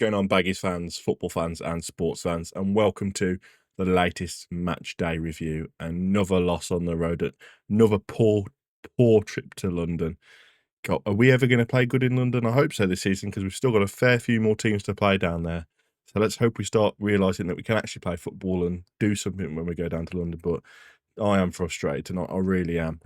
going on, Baggies fans, football fans, and sports fans? And welcome to the latest match day review. Another loss on the road, another poor trip to London. God, are we ever going to play good in London? I hope so this season because we've still got a fair few more teams to play down there. So let's hope we start realising that we can actually play football and do something when we go down to London. But I am frustrated tonight. I really am.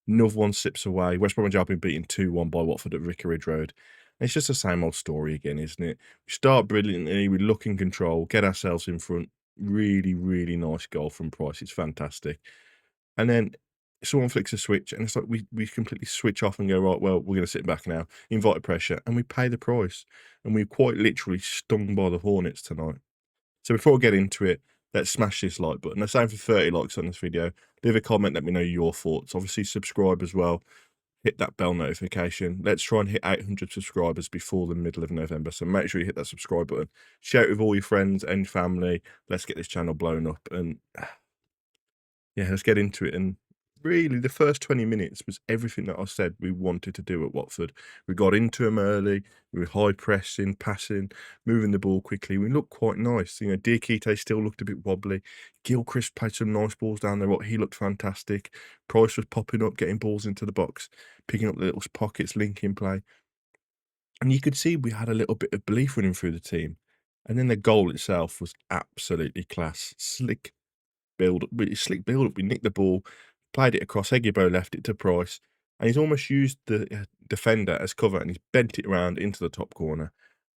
Another one sips away. West Bromwich Albion beaten 2-1 by Watford at Vicarage Road. It's just the same old story again, isn't it? We start brilliantly, we look in control, get ourselves in front. Really, really nice goal from Price. It's fantastic. And then someone flicks a switch, and it's like we completely switch off and go, right, well, we're going to sit back now, invite pressure, and we pay the price. And we're quite literally stung by the hornets tonight. So before we get into it, let's smash this like button. Let's aim for 30 likes on this video. Leave a comment, let me know your thoughts. Obviously, subscribe as well. Hit that bell notification. Let's try and hit 800 subscribers before the middle of November. So make sure you hit that subscribe button. Share it with all your friends and family. Let's get this channel blown up. And yeah, let's get into it. And really, the first 20 minutes was everything that I said we wanted to do at Watford. We got into them early. We were high pressing, passing, moving the ball quickly. We looked quite nice. Diakite still looked a bit wobbly. Gilchrist played some nice balls down there. He looked fantastic. Price was popping up, getting balls into the box, picking up the little pockets, linking play. And you could see we had a little bit of belief running through the team. And then the goal itself was absolutely class. Slick build up. We nicked the ball, played it across. Eggybo left it to Price, and he's almost used the defender as cover, and he's bent it around into the top corner.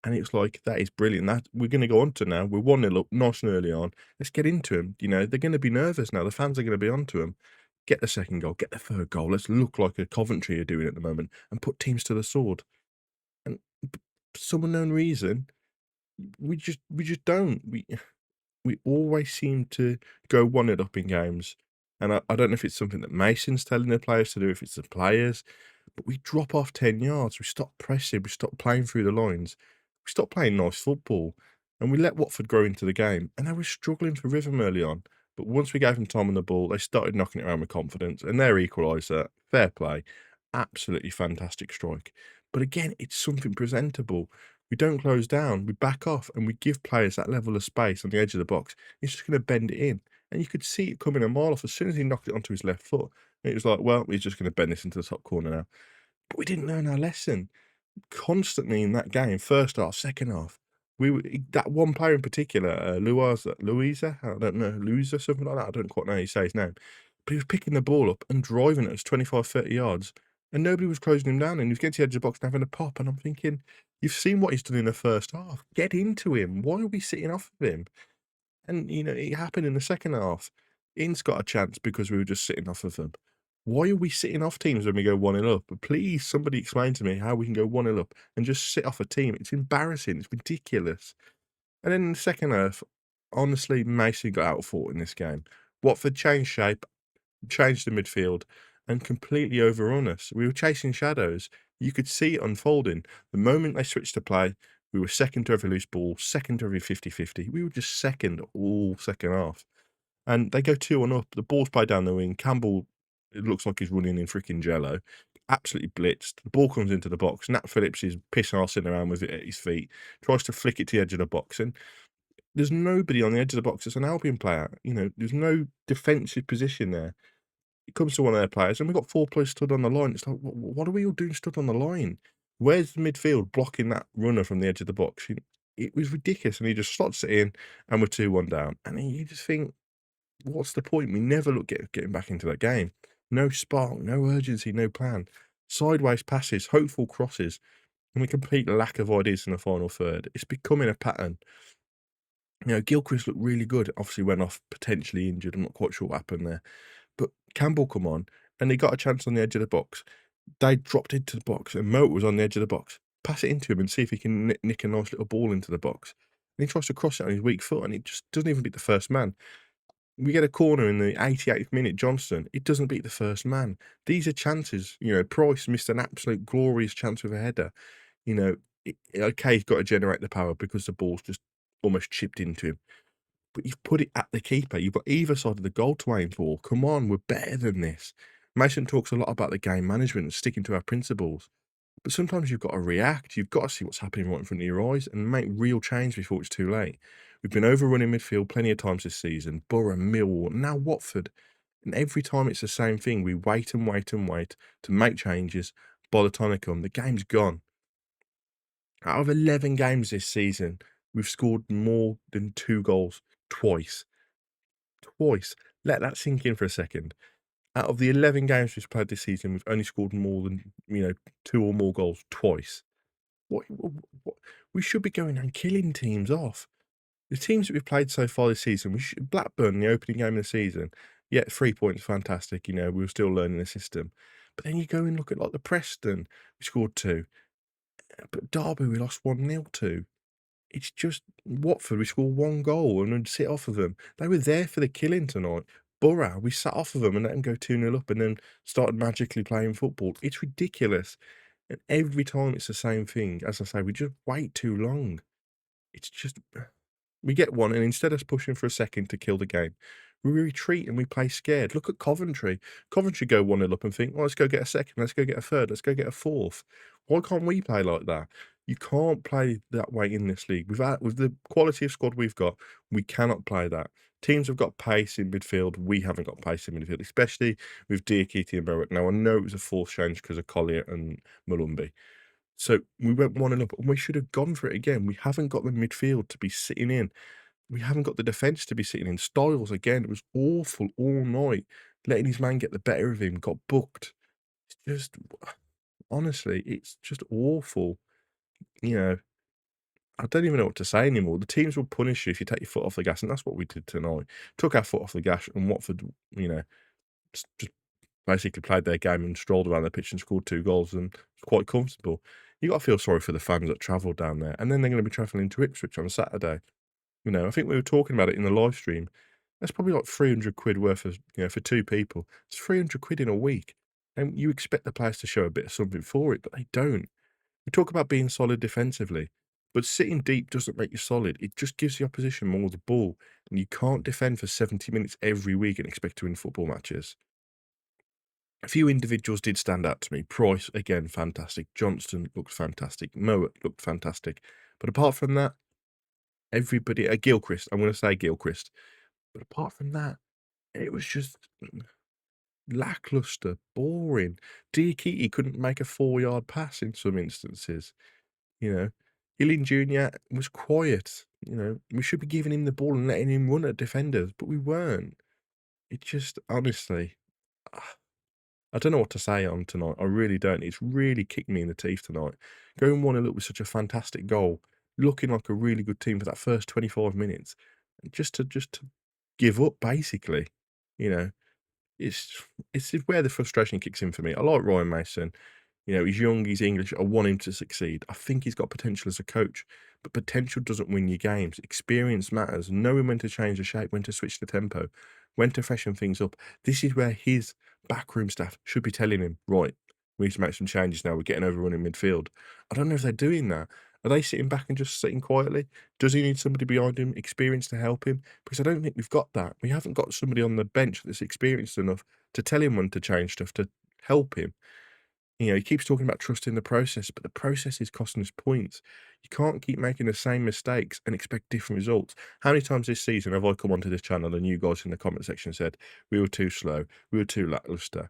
And it was like, that is brilliant. That we're going to go on to now. We're 1-0 up, nice and early on. Let's get into him. They're going to be nervous now. The fans are going to be onto him. Get the second goal, get the third goal. Let's look like a Coventry are doing at the moment and put teams to the sword. And for some unknown reason, we just don't. We always seem to go 1-0 up in games. And I don't know if it's something that Mason's telling the players to do, if it's the players, but we drop off 10 yards. We stop pressing. We stop playing through the lines. We stop playing nice football. And we let Watford grow into the game. And they were struggling for rhythm early on. But once we gave them time on the ball, they started knocking it around with confidence. And their equaliser, fair play, absolutely fantastic strike. But again, it's something presentable. We don't close down, we back off, and we give players that level of space on the edge of the box. He's just going to bend it in. And you could see it coming a mile off as soon as he knocked it onto his left foot. And it was like, well, he's just going to bend this into the top corner now. But we didn't learn our lesson. Constantly in that game, first half, second half, that one player in particular, Louisa, I don't know, Louisa, something like that. I don't quite know how you say his name. But he was picking the ball up and driving it as 25, 30 yards. And nobody was closing him down. And he was getting to the edge of the box and having a pop. And I'm thinking, you've seen what he's done in the first half. Get into him. Why are we sitting off of him? And, it happened in the second half. Ince got a chance because we were just sitting off of them. Why are we sitting off teams when we go 1-0 up? But please, somebody explain to me how we can go 1-0 up and just sit off a team. It's embarrassing. It's ridiculous. And then in the second half, honestly, Mason got out-fought in this game. Watford changed shape, changed the midfield, and completely overrun us. We were chasing shadows. You could see it unfolding. The moment they switched to play, we were second to every loose ball, second to every 50-50. We were just second all second half. And they go 2-1 up. The ball's played down the wing. Campbell, it looks like he's running in freaking jello. Absolutely blitzed. The ball comes into the box. Nat Phillips is piss-arsing around with it at his feet. Tries to flick it to the edge of the box. And there's nobody on the edge of the box that's an Albion player. There's no defensive position there. It comes to one of their players, and we've got 4 players stood on the line. It's like, what are we all doing stood on the line? Where's the midfield blocking that runner from the edge of the box? It was ridiculous, and he just slots it in, and we're 2-1 down. And you just think, what's the point? We never look getting back into that game. No spark, no urgency, no plan. Sideways passes, hopeful crosses, and a complete lack of ideas in the final third. It's becoming a pattern. Gilchrist looked really good. Obviously went off potentially injured. I'm not quite sure what happened there. But Campbell come on, and he got a chance on the edge of the box. They dropped into the box, and Moat was on the edge of the box. Pass it into him and see if he can nick a nice little ball into the box. And he tries to cross it on his weak foot, and it just doesn't even beat the first man. We get a corner in the 88th minute, Johnston. It doesn't beat the first man. These are chances. Price missed an absolute glorious chance with a header. Okay, he's got to generate the power because the ball's just almost chipped into him. But you've put it at the keeper. You've got either side of the goal to aim for. Come on, we're better than this. Mason talks a lot about the game management and sticking to our principles. But sometimes you've got to react. You've got to see what's happening right in front of your eyes and make real change before it's too late. We've been overrunning midfield plenty of times this season. Borough, Millwall, now Watford. And every time it's the same thing. We wait and wait and wait to make changes. By the time they come, the game's gone. Out of 11 games this season, we've scored more than 2 goals twice. Twice. Let that sink in for a second. Out of the 11 games we've played this season, we've only scored more than, 2 or more goals twice. What we should be going and killing teams off. The teams that we've played so far this season, Blackburn, the opening game of the season, yeah, 3 points, fantastic. We were still learning the system. But then you go and look at like the Preston, we scored 2. But Derby, we lost 1-0 to. It's just Watford, we scored 1 goal and then sit off of them. They were there for the killing tonight. Borough, we sat off of them and let them go 2-0 up and then started magically playing football. It's ridiculous. And every time it's the same thing. As I say, we just wait too long. It's just we get one, and instead of us pushing for a second to kill the game, we retreat and we play scared. Look at Coventry. Coventry go 1-0 up and think, well, let's go get a second, let's go get a third, let's go get a fourth. Why can't we play like that? You can't play that way in this league. With the quality of squad we've got, we cannot play that. Teams have got pace in midfield. We haven't got pace in midfield, especially with Diakite and Berwick. Now, I know it was a forced change because of Collier and Malumbi. So we went 1-0 up, and we should have gone for it again. We haven't got the midfield to be sitting in. We haven't got the defence to be sitting in. Styles, again, it was awful all night, letting his man get the better of him, got booked. It's just, honestly, it's just awful. I don't even know what to say anymore. The teams will punish you if you take your foot off the gas, and that's what we did tonight. Took our foot off the gas, and Watford, just basically played their game and strolled around the pitch and scored 2 goals and was quite comfortable. You got to feel sorry for the fans that travelled down there, and then they're going to be travelling to Ipswich on Saturday. I think we were talking about it in the live stream. That's probably like 300 quid worth of, for 2 people. It's 300 quid in a week. And you expect the players to show a bit of something for it, but they don't. We talk about being solid defensively, but sitting deep doesn't make you solid. It just gives the opposition more of the ball. And you can't defend for 70 minutes every week and expect to win football matches. A few individuals did stand out to me. Price, again, fantastic. Johnston looked fantastic. Mowat looked fantastic. But apart from that, everybody, Gilchrist, I'm going to say Gilchrist. But apart from that, it was just lackluster, boring. Diakite couldn't make a 4-yard pass in some instances. Ilin Jr. was quiet. We should be giving him the ball and letting him run at defenders, but we weren't. It just, honestly, I don't know what to say on tonight. I really don't. It's really kicked me in the teeth tonight. Going 1-0 with such a fantastic goal, looking like a really good team for that first 25 minutes, and just to give up, basically. It's where the frustration kicks in for me. I like Ryan Mason. He's young, he's English. I want him to succeed. I think he's got potential as a coach, but potential doesn't win you games. Experience matters. Knowing when to change the shape, when to switch the tempo, when to freshen things up. This is where his backroom staff should be telling him, right, we need to make some changes now. We're getting overrun in midfield. I don't know if they're doing that. Are they sitting back and just sitting quietly? Does he need somebody behind him, experienced to help him? Because I don't think we've got that. We haven't got somebody on the bench that's experienced enough to tell him when to change stuff, to help him. He keeps talking about trusting the process, but the process is costing us points. You can't keep making the same mistakes and expect different results. How many times this season have I come onto this channel and you guys in the comment section said, we were too slow, we were too lackluster,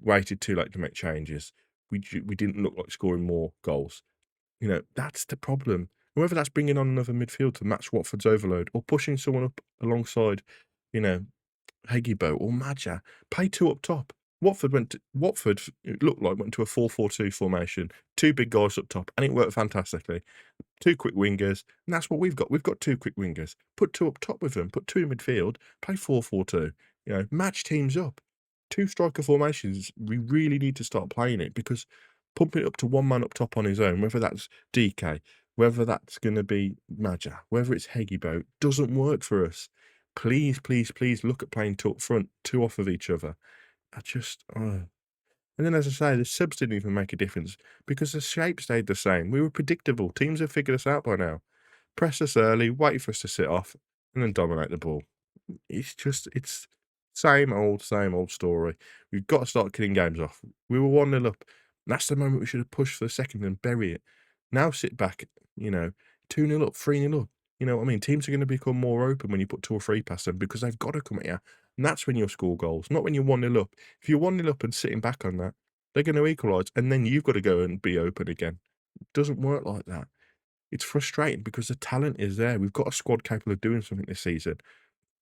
waited too late to make changes, we didn't look like scoring more goals. That's the problem. Whether that's bringing on another midfield to match Watford's overload or pushing someone up alongside, Heggybo or Madja, play 2 up top. Watford, it looked like, went to a 4-4-2 formation, 2 big guys up top, and it worked fantastically. 2 quick wingers, and that's what we've got. We've got 2 quick wingers. Put 2 up top with them, put 2 in midfield, play 4-4-2. Match teams up. 2 striker formations, we really need to start playing it, because pumping it up to 1 man up top on his own, whether that's DK, whether that's going to be Madja, whether it's Heggybo, doesn't work for us. Please, please, please look at playing 2 up front, 2 off of each other. And then, as I say, the subs didn't even make a difference because the shape stayed the same. We were predictable. Teams have figured us out by now. Press us early, wait for us to sit off, and then dominate the ball. It's same old story. We've got to start killing games off. We were 1-0 up. That's the moment we should have pushed for the second and bury it. Now sit back, 2-0 up, 3-0 up. You know what I mean? Teams are going to become more open when you put 2 or 3 past them because they've got to come at you. And that's when you'll score goals, not when you're 1-0 up. If you're 1-0 up and sitting back on that, they're going to equalise, and then you've got to go and be open again. It doesn't work like that. It's frustrating because the talent is there. We've got a squad capable of doing something this season.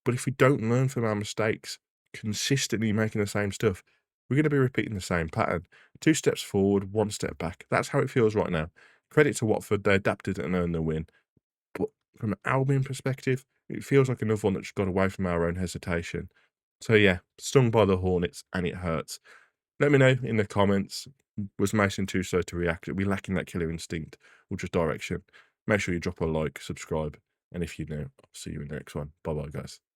But if we don't learn from our mistakes, consistently making the same stuff, we're going to be repeating the same pattern. 2 steps forward, 1 step back. That's how it feels right now. Credit to Watford, they adapted and earned the win. But from an Albion perspective, it feels like another one that just got away from our own hesitation. So yeah, stung by the hornets, and it hurts. Let me know in the comments, was Mason too slow to react? Are we lacking that killer instinct or just direction? Make sure you drop a like, subscribe, and if you know, I'll see you in the next one. Bye-bye, guys.